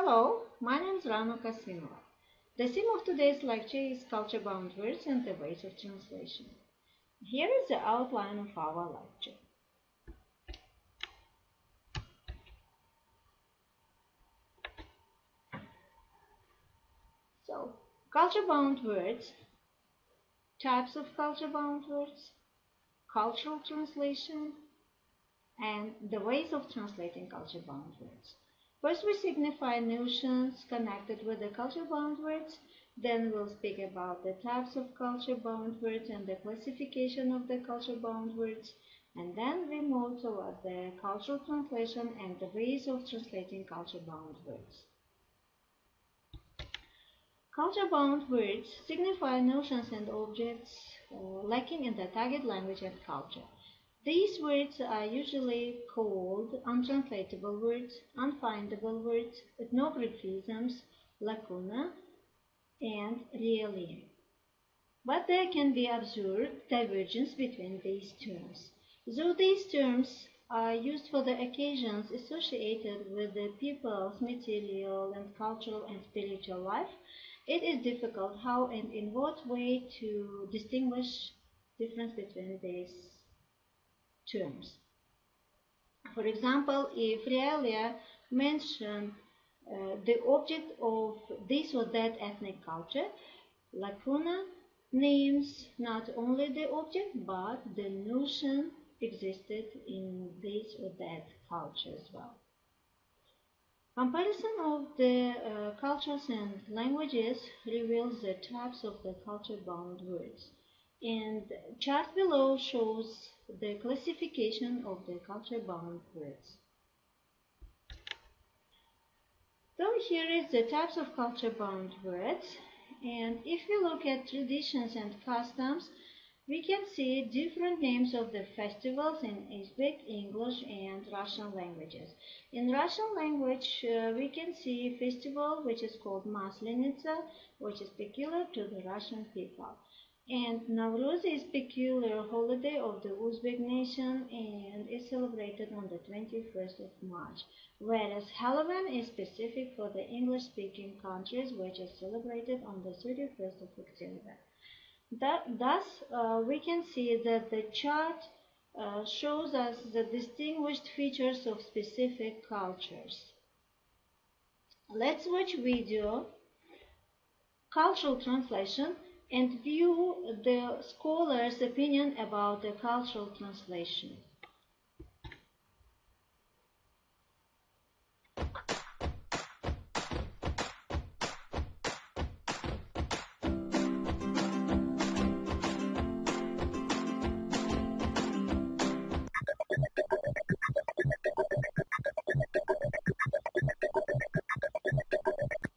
Hello, my name is Rana Kasimova. The theme of today's lecture is culture-bound words and the ways of translation. Here is the outline of our lecture. So, culture-bound words, types of culture-bound words, cultural translation, and the ways of translating culture-bound words. First, we signify notions connected with the culture-bound words. Then we'll speak about the types of culture-bound words and the classification of the culture-bound words. And then we move toward the cultural translation and the ways of translating culture-bound words. Culture-bound words signify notions and objects lacking in the target language and culture. These words are usually called untranslatable words, unfindable words, ethnographisms, lacuna, and realia. But there can be observed divergence between these terms. Though these terms are used for the occasions associated with the people's material and cultural and spiritual life, it is difficult how and in what way to distinguish difference between these terms. For example, if realia mention the object of this or that ethnic culture, lacuna names not only the object but the notion existed in this or that culture as well. Comparison of the cultures and languages reveals the types of the culture-bound words. And chart below shows the classification of the culture-bound words. So here is the types of culture-bound words, and if we look at traditions and customs, we can see different names of the festivals in Uzbek, English, and Russian languages. In Russian language, we can see a festival which is called Maslenitsa, which is peculiar to the Russian people. And Nowruz is peculiar holiday of the Uzbek nation and is celebrated on the 21st of March, whereas Halloween is specific for the English-speaking countries, which is celebrated on the 31st of October. Thus, we can see that the chart shows us the distinguished features of specific cultures. Let's watch video, cultural translation, and view the scholar's opinion about the cultural translation.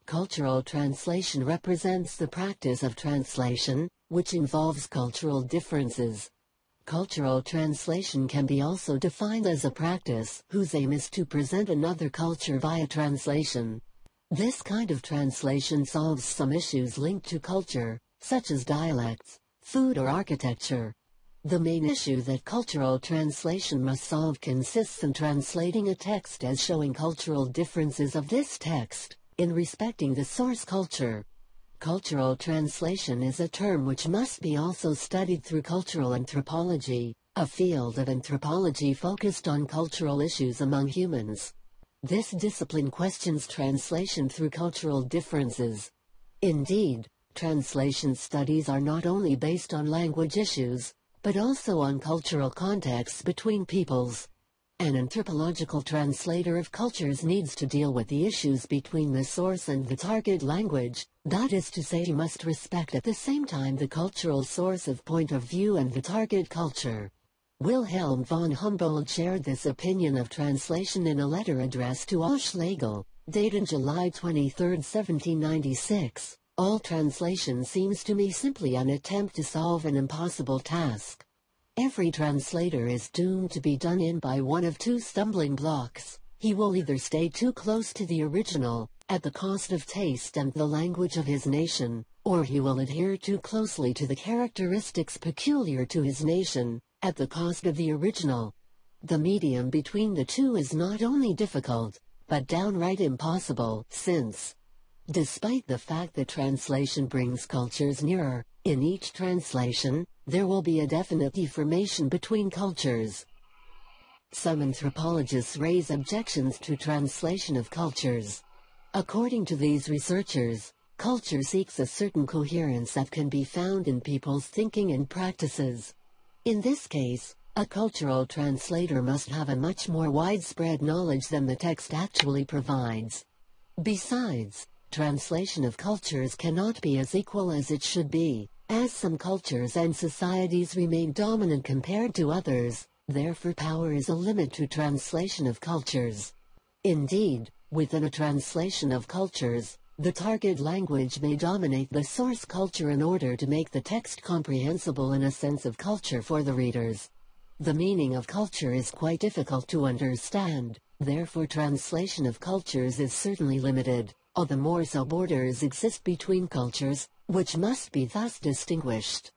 Cultural translation represents the practice of translation, which involves cultural differences. Cultural translation can be also defined as a practice whose aim is to present another culture via translation. This kind of translation solves some issues linked to culture, such as dialects, food or architecture. The main issue that cultural translation must solve consists in translating a text as showing cultural differences of this text in respecting the source culture. Cultural translation is a term which must be also studied through cultural anthropology, a field of anthropology focused on cultural issues among humans. This discipline questions translation through cultural differences. Indeed, translation studies are not only based on language issues, but also on cultural contexts between peoples. An anthropological translator of cultures needs to deal with the issues between the source and the target language, that is to say, he must respect at the same time the cultural source of point of view and the target culture. Wilhelm von Humboldt shared this opinion of translation in a letter addressed to Schlegel, dated July 23, 1796. All translation seems to me simply an attempt to solve an impossible task. Every translator is doomed to be done in by one of two stumbling blocks. He will either stay too close to the original, at the cost of taste and the language of his nation, or he will adhere too closely to the characteristics peculiar to his nation, at the cost of the original. The medium between the two is not only difficult, but downright impossible, since, despite the fact that translation brings cultures nearer, in each translation, there will be a definite deformation between cultures. Some anthropologists raise objections to translation of cultures. According to these researchers, culture seeks a certain coherence that can be found in people's thinking and practices. In this case, a cultural translator must have a much more widespread knowledge than the text actually provides. Besides, translation of cultures cannot be as equal as it should be, as some cultures and societies remain dominant compared to others, therefore power is a limit to translation of cultures. Indeed, within a translation of cultures, the target language may dominate the source culture in order to make the text comprehensible in a sense of culture for the readers. The meaning of culture is quite difficult to understand, therefore translation of cultures is certainly limited. All the more so borders exist between cultures, which must be thus distinguished.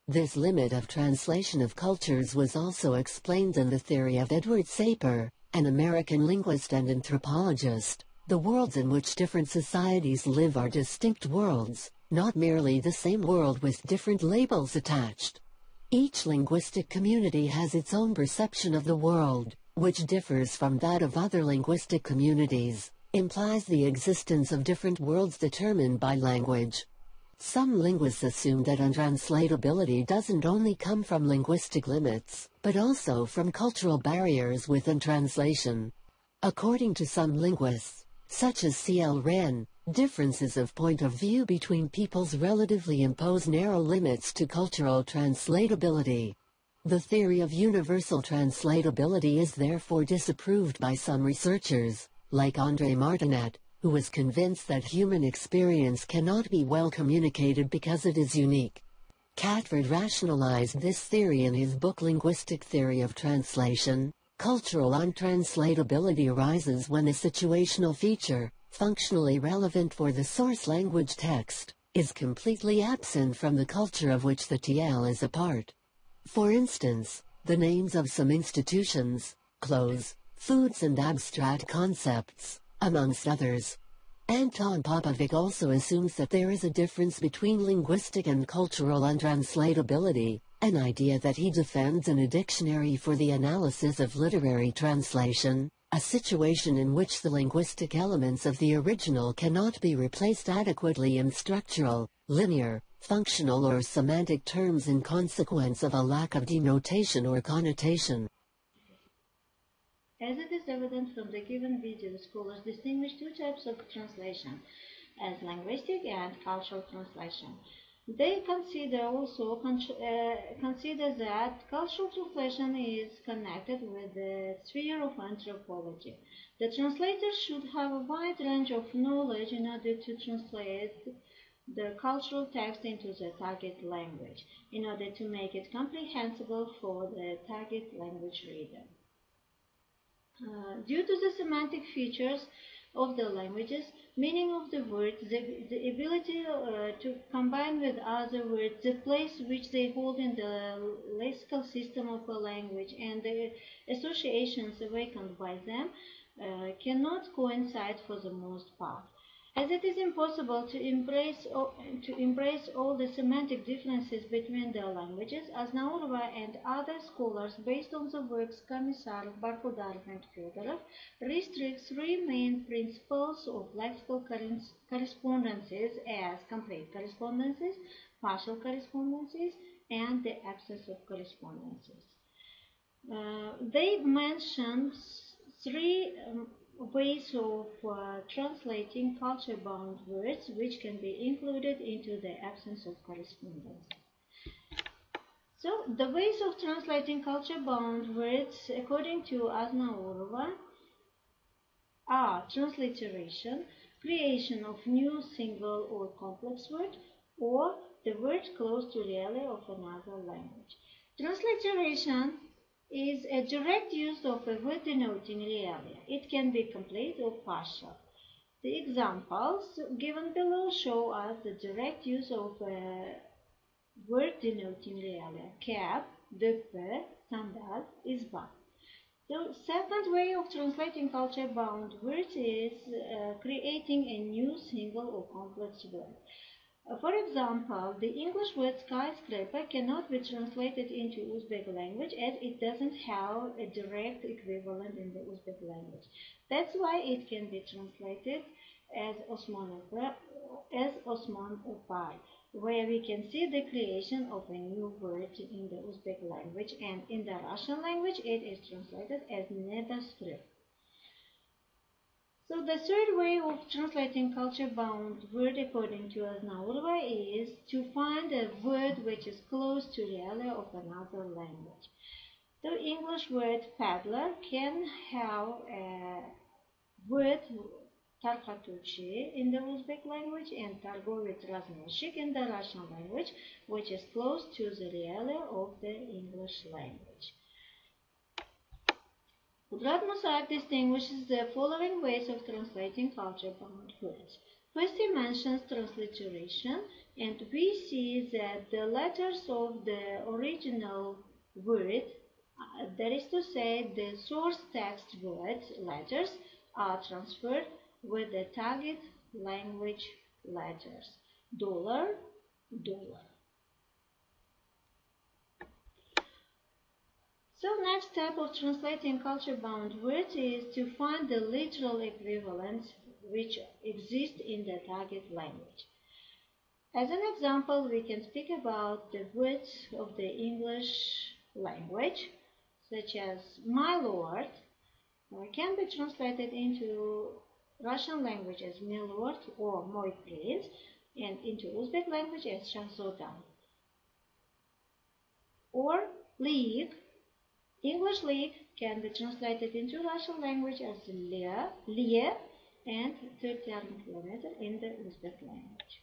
This limit of translation of cultures was also explained in the theory of Edward Sapir, an American linguist and anthropologist. The worlds in which different societies live are distinct worlds, not merely the same world with different labels attached. Each linguistic community has its own perception of the world, which differs from that of other linguistic communities, implies the existence of different worlds determined by language. Some linguists assume that untranslatability doesn't only come from linguistic limits, but also from cultural barriers within translation. According to some linguists, such as C.L. Wren, differences of point of view between peoples relatively impose narrow limits to cultural translatability. The theory of universal translatability is therefore disapproved by some researchers, like André Martinet, who was convinced that human experience cannot be well communicated because it is unique. Catford rationalized this theory in his book Linguistic Theory of Translation. Cultural untranslatability arises when a situational feature, functionally relevant for the source language text, is completely absent from the culture of which the TL is a part. For instance, the names of some institutions, clothes, foods and abstract concepts, amongst others. Anton Popovic also assumes that there is a difference between linguistic and cultural untranslatability, an idea that he defends in a dictionary for the analysis of literary translation, a situation in which the linguistic elements of the original cannot be replaced adequately in structural, linear, functional or semantic terms in consequence of a lack of denotation or connotation. As it is evident from the given video, scholars distinguish two types of translation, as linguistic and cultural translation. They consider that cultural translation is connected with the sphere of anthropology. The translator should have a wide range of knowledge in order to translate the cultural text into the target language, in order to make it comprehensible for the target language reader. Due to the semantic features of the languages, meaning of the words, the ability to combine with other words, the place which they hold in the lexical system of a language, and the associations awakened by them cannot coincide for the most part. As it is impossible to embrace all the semantic differences between the languages, Aznaurova and other scholars, based on the works Komisarov, Barkhudarov, and Fyodorov, restrict three main principles of lexical correspondences as complete correspondences, partial correspondences, and the absence of correspondences. They mention three ways of translating culture-bound words which can be included into the absence of correspondence. So, the ways of translating culture-bound words, according to Aznaurova, are transliteration, creation of new single or complex word, or the word close to reality of another language. Transliteration is a direct use of a word denoting realia. It can be complete or partial. The examples given below show us the direct use of a word denoting realia. Cap, döpe, sandal, izba. The second way of translating culture-bound words is creating a new single or complex word. For example, the English word skyscraper cannot be translated into Uzbek language as it doesn't have a direct equivalent in the Uzbek language. That's why it can be translated as Osman Opar, where we can see the creation of a new word in the Uzbek language, and in the Russian language it is translated as nedoskript. So the third way of translating culture-bound word according to Aznaurova is to find a word which is close to reality of another language. The English word paddler can have a word tarkatuvchi in the Uzbek language and targovets raznoshik in the Russian language, which is close to the reality of the English language. Kudrat Musaev distinguishes the following ways of translating culture-bound words. First, he mentions transliteration, and we see that the letters of the original word, that is to say, the source text words letters, are transferred with the target language letters. Dollar, dollar. So next step of translating culture-bound words is to find the literal equivalents which exist in the target language. As an example, we can speak about the words of the English language, such as my lord, can be translated into Russian language as milord or moy prince, and into Uzbek language as shahzodan. Or league. English league can be translated into Russian language as liye, and 30 kilometer in the Uzbek language.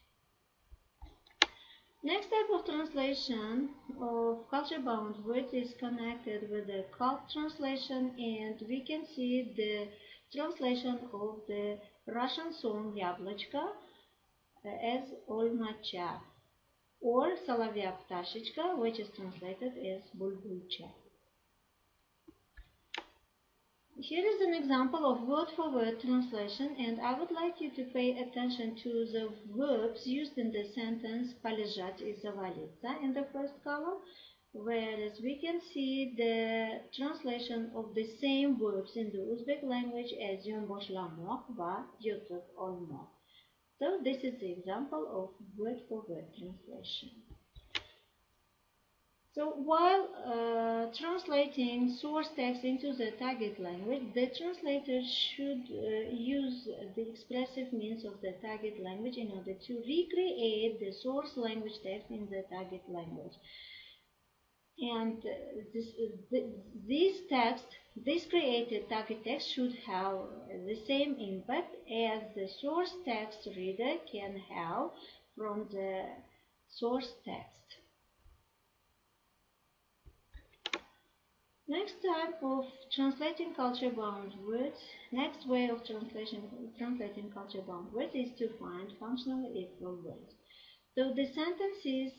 Next type of translation of culture-bound words is connected with the cult translation, and we can see the translation of the Russian song Yablочко as Olmacha, or Solovya Ptashichka, which is translated as Bulbulcha. Here is an example of word-for-word translation, and I would like you to pay attention to the verbs used in the sentence полежать и завалиться in the first column, whereas we can see the translation of the same verbs in the Uzbek language as yon boshlamoq va yotib olmoq. So this is the example of word-for-word translation. So while translating source text into the target language, the translator should use the expressive means of the target language in order to recreate the source language text in the target language. And this created target text should have the same impact as the source text reader can have from the source text. Next type of translating culture-bound words, next way of translating culture-bound words is to find functionally equal words. So the sentences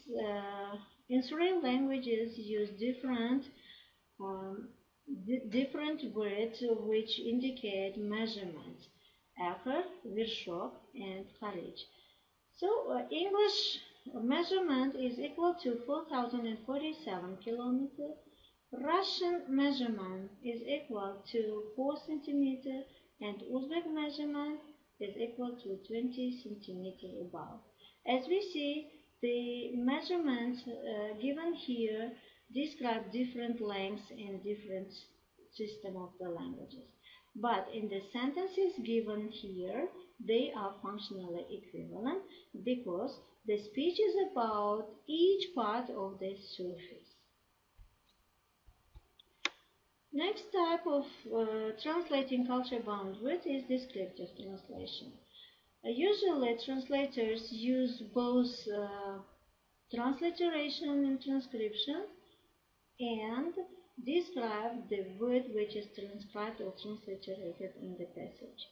in 3 languages use different words which indicate measurements: acre, vershok, and kharij. So English measurement is equal to 4,047 kilometers. Russian measurement is equal to 4 centimeters, and Uzbek measurement is equal to 20 centimeters above. As we see, the measurements given here describe different lengths in different system of the languages. But in the sentences given here, they are functionally equivalent because the speech is about each part of the surface. Next type of translating culture-bound words is descriptive translation. Usually translators use both transliteration and transcription and describe the word which is transcribed or transliterated in the passage.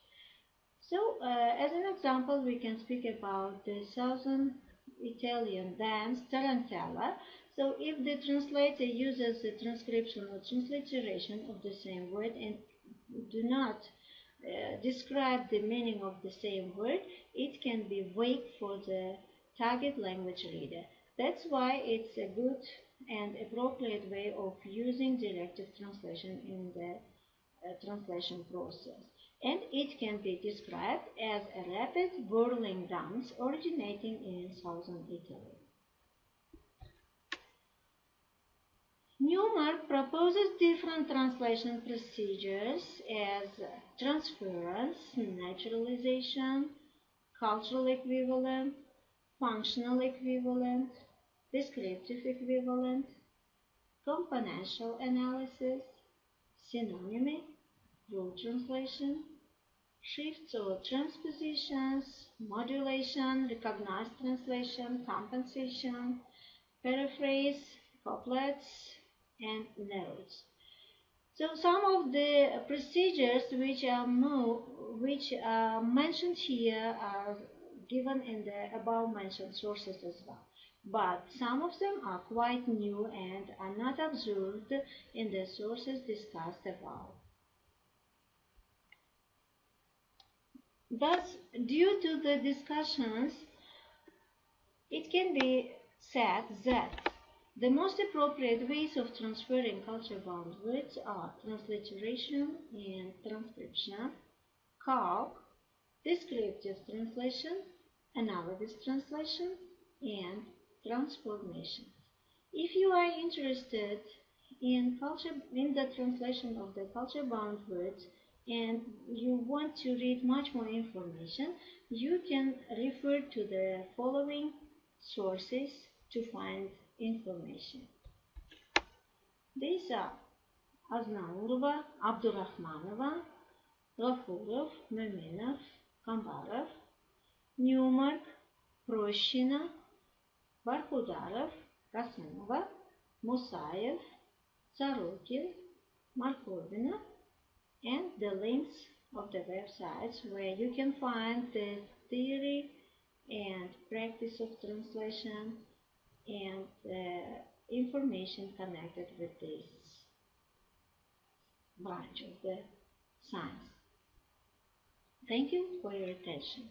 So as an example, we can speak about the Southern Italian dance Tarantella. So if the translator uses the transcription or transliteration of the same word and do not describe the meaning of the same word, it can be vague for the target language reader. That's why it's a good and appropriate way of using directive translation in the translation process. And it can be described as a rapid whirling dance originating in southern Italy. Newmark proposes different translation procedures as transference, naturalization, cultural equivalent, functional equivalent, descriptive equivalent, componential analysis, synonymy, rule translation, shifts or transpositions, modulation, recognized translation, compensation, paraphrase, couplets, and notes. So some of the procedures which are mentioned here are given in the above mentioned sources as well. But some of them are quite new and are not observed in the sources discussed above. Thus, due to the discussions, it can be said that the most appropriate ways of transferring culture-bound words are transliteration and transcription, calc, descriptive translation, analogous translation, and transformation. If you are interested in the translation of the culture-bound words and you want to read much more information, you can refer to the following sources to find information. These are Aznaurova, Abdurrahmanova, Gafurov, Memenov, Kambarov, Newmark, Proshina, Barkhudarov, Rasimova, Musayev, Sorokin, Markovina, and the links of the websites where you can find the theory and practice of translation and information connected with this branch of the science. Thank you for your attention.